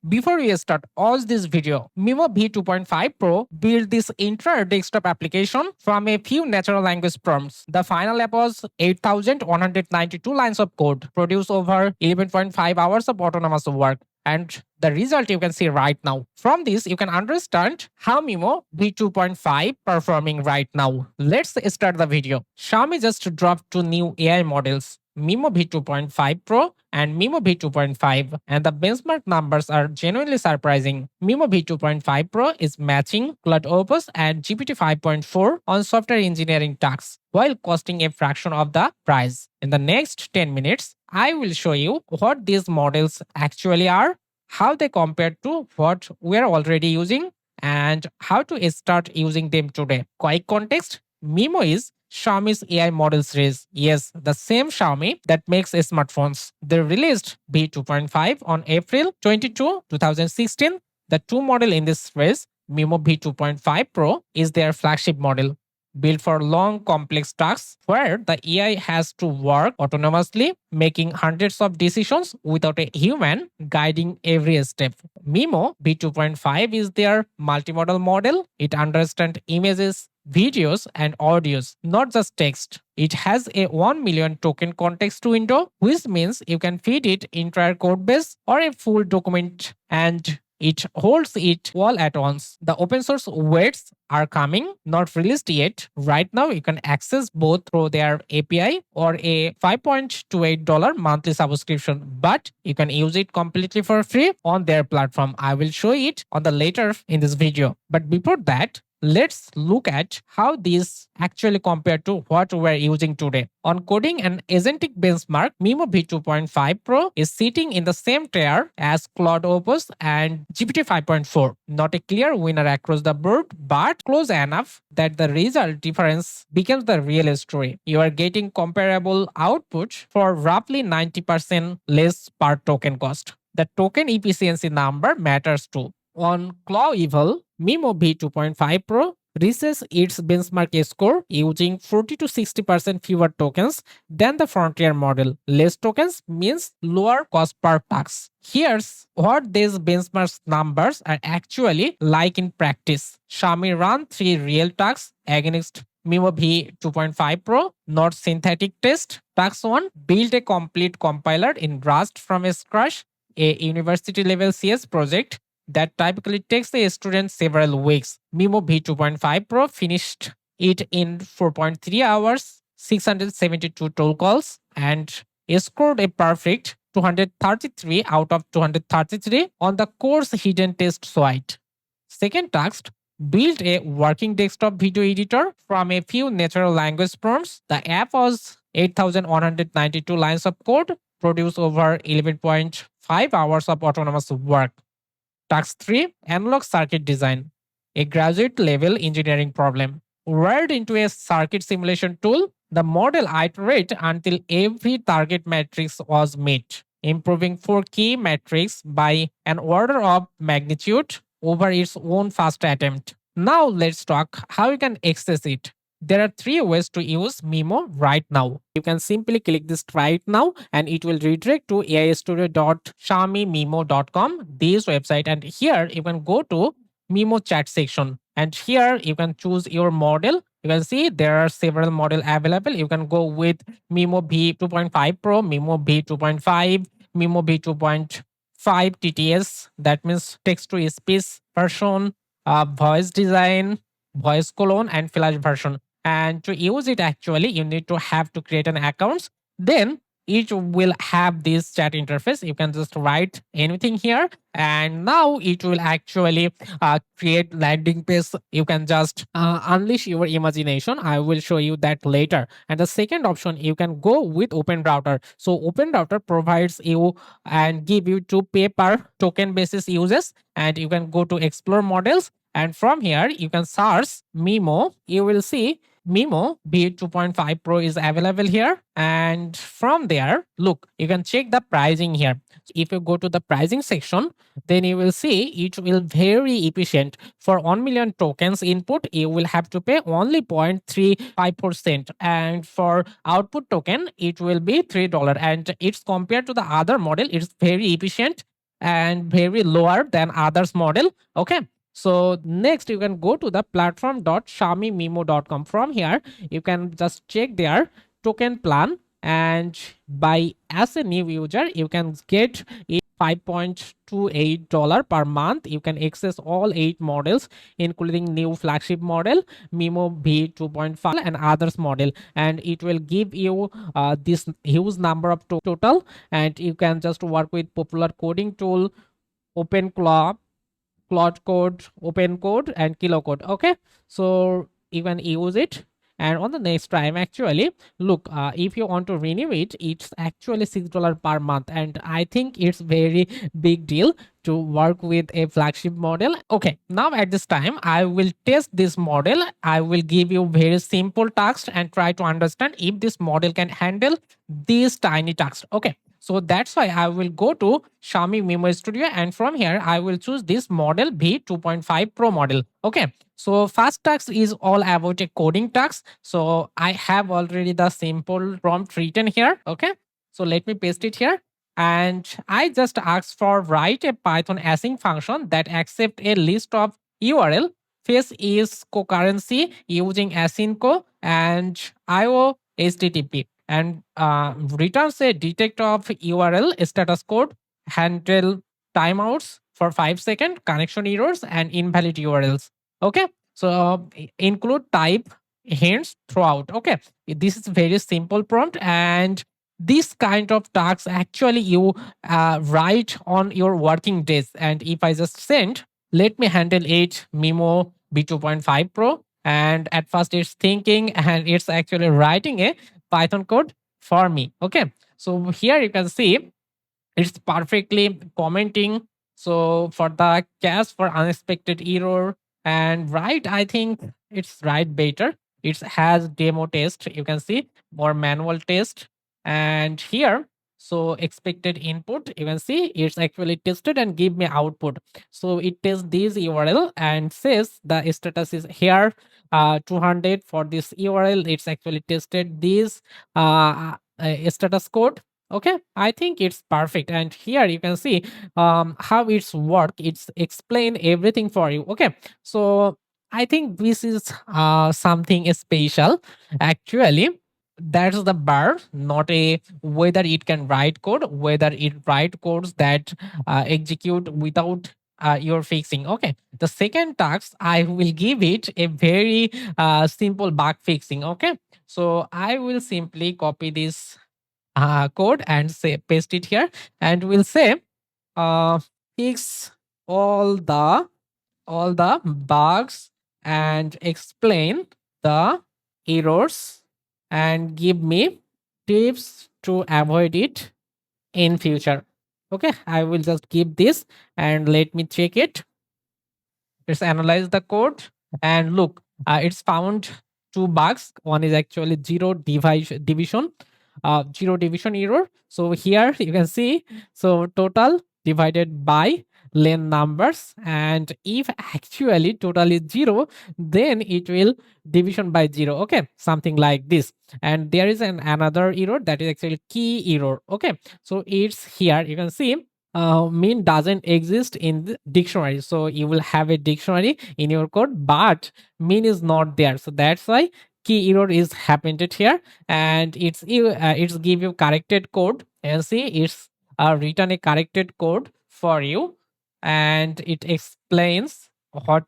Before we start, watch this video. MiMo V2.5 Pro built this entire desktop application from a few natural language prompts. The final app was 8,192 lines of code, produced over 11.5 hours of autonomous work. And the result you can see right now. From this, you can understand how MiMo V2.5 performing right now. Let's start the video. Xiaomi just dropped two new AI models, MiMo V2.5 Pro and MiMo V2.5, and the benchmark numbers are genuinely surprising. MiMo V2.5 Pro is matching Claude and GPT 5.4 on software engineering tasks while costing a fraction of the price. In the next 10 minutes, I will show you what these models actually are, how they compare to what we are already using, and how to start using them today. Quick context: MiMo is Xiaomi's AI model series. Yes, the same Xiaomi that makes smartphones. They released V2.5 on April 22, 2016. The two model in this series, MiMo V2.5 Pro, is their flagship model, built for long, complex tasks where the AI has to work autonomously, making hundreds of decisions without a human guiding every step. MiMo V2.5 is their multimodal model. It understands images, videos, and audios, not just text. It has a 1 million token context window, which means you can feed it entire code base or a full document, and it holds it all at once. The open source weights are coming, not released yet. Right now, you can access both through their API or a $5.28 monthly subscription, but you can use it completely for free on their platform. I will show it on the later in this video. But before that, let's look at how these actually compare to what we're using today. On coding and agentic benchmark, MiMo V2.5 Pro is sitting in the same tier as Claude and GPT 5.4. Not a clear winner across the board, but close enough that the result difference becomes the real story. You are getting comparable output for roughly 90% less per token cost. The token efficiency number matters too. On Claude Evil, MiMo V2.5 Pro reaches its benchmark score using 40 to 60% fewer tokens than the Frontier model. Less tokens means lower cost per task. Here's what these benchmark numbers are actually like in practice. Xiaomi ran 3 real tasks against MiMo V2.5 Pro, not synthetic test. Task 1: build a complete compiler in Rust from scratch, a university level CS project that typically takes a student several weeks. MiMo V2.5 Pro finished it in 4.3 hours, 672 tool calls, and scored a perfect 233 out of 233 on the course hidden test suite. Second task: build a working desktop video editor from a few natural language prompts. The app was 8,192 lines of code, produced over 11.5 hours of autonomous work. Task 3: analog circuit design, a graduate level engineering problem. Wired into a circuit simulation tool, the model iterated until every target matrix was met, improving 4 key metrics by an order of magnitude over its own first attempt. Now let's talk how you can access it. There are 3 ways to use MiMo right now. You can simply click this right now and it will redirect to aistudio.xiaomimimo.com, this website, and here you can go to MiMo chat section and here you can choose your model. You can see there are several models available. You can go with MiMo V2.5 Pro, MiMo V2.5, MiMo V2.5 TTS, that means text to speech version, voice design, voice clone, and flash version. And to use it, actually you need to have to create an account. Then each will have this chat interface. You can just write anything here and now it will actually create landing page. You can just unleash your imagination. I will show you that later. And the second option, you can go with open router. So open router provides you and give you to pay per token basis uses, and you can go to explore models, and from here you can search MiMo. You will see MiMo V2.5 Pro is available here. And from there, look, you can check the pricing here. If you go to the pricing section, then you will see it will very efficient. For 1 million tokens input, you will have to pay only 0.35%. And for output token, it will be $3. And it's compared to the other model, it's very efficient. and very lower than others model. Okay. So next you can go to the platform.xiaomimimo.com. From here you can just check their token plan, and by as a new user you can get it $5.28 per month. You can access all 8 models including new flagship model MiMo V2.5 and others model, and it will give you this huge number of total, and you can just work with popular coding tool open Claude code, open code, and kilo code. Okay, so you can use it. And on the next time, actually, look, if you want to renew it, it's actually $6 per month, and I think it's very big deal to work with a flagship model. Okay, now at this time, I will test this model. I will give you very simple tasks and try to understand if this model can handle these tiny tasks. Okay, so that's why I will go to Xiaomi MiMo Studio, and from here I will choose this model V2.5 Pro model. Okay. So first task is all about a coding task. So I have already the simple prompt written here. Okay. So let me paste it here. And I just ask for write a Python async function that accept a list of URL. Face is concurrency using asynco and IO HTTP, and returns a detect of URL status code, handle timeouts for 5 second, connection errors, and invalid URLs. Okay, so include type hints throughout. Okay, this is very simple prompt, and this kind of tasks actually you write on your working days. And if I just send, let me handle it MiMo V2.5 Pro, and at first it's thinking and it's actually writing a Python code for me. Okay. So here you can see it's perfectly commenting. So for the cache for unexpected error and right, I think it's right better. It has demo test. You can see more manual test. And here, so expected input, you can see it's actually tested and give me output. So it tests this URL and says the status is here 200 for this URL. It's actually tested this status code. Okay, I think it's perfect. And here you can see how it's work. It's explain everything for you. Okay, so I think this is something special. Actually, that's the bar, not a whether it can write code, whether it write codes that execute without you're fixing. Okay, the second task I will give it a very simple bug fixing. Okay, so I will simply copy this code and say paste it here, and we'll say uh, fix all the bugs and explain the errors and give me tips to avoid it in future. Okay, I will just give this and let me check it. Let's analyze the code, and look, it's found 2 bugs. One is actually zero division error. So here you can see, so total divided by len numbers, and if actually total is 0, then it will division by 0. Okay, something like this. And there is another error that is actually key error. Okay, so it's here you can see mean doesn't exist in the dictionary. So you will have a dictionary in your code, but mean is not there. So that's why key error is happened here, and it's give you corrected code. And see, it's written a corrected code for you, and it explains what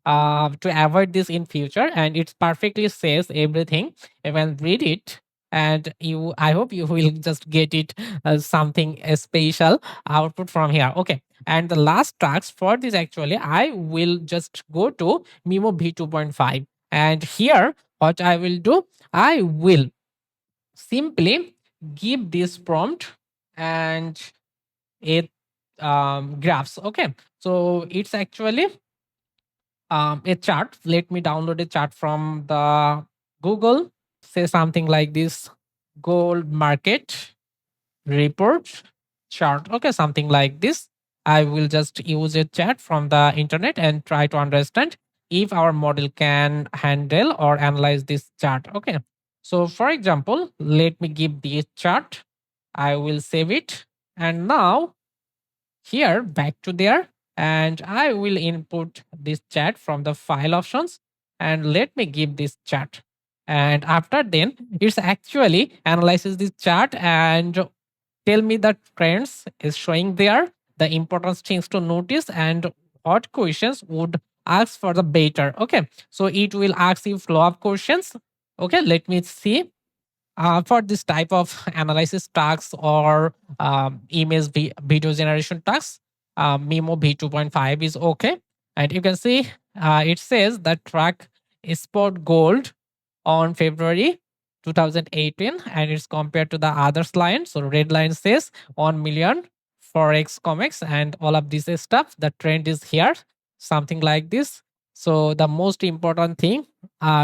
to avoid this in future, and it perfectly says everything. You can read it, and you I hope you will just get it something special output from here. Okay, and the last task for this, actually I will just go to MiMo V2.5, and here what I will do, I will simply give this prompt and it graphs. Okay, so it's actually a chart. Let me download a chart from the Google. Say something like this: gold market report chart. Okay, something like this. I will just use a chart from the internet and try to understand if our model can handle or analyze this chart. Okay, so for example, let me give the chart. I will save it, and now here back to there, and I will input this chat from the file options, and let me give this chat. And after then, it's actually analyzes this chart and tell me the trends is showing there, the important things to notice, and what questions would ask for the better. Okay, so it will ask you flow of questions. Okay, let me see. For this type of analysis tasks or video generation tasks, MIMO V2.5 is okay. And you can see it says that track sport gold on February 2018, and it's compared to the others line. So red line says 1 million forex comics and all of this stuff. The trend is here, something like this. So the most important thing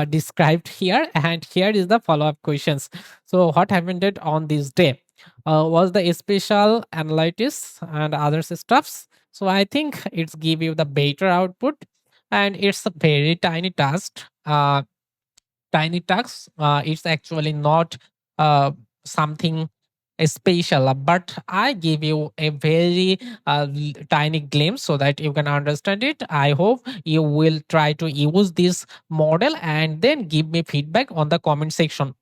described here, and here is the follow-up questions. So what happened on this day? Was the special analytics and other stuffs? So I think it's give you the better output, and it's a very tiny task. Tiny tasks. It's actually not something special, but I give you a very tiny glimpse so that you can understand it. I hope you will try to use this model and then give me feedback on the comment section.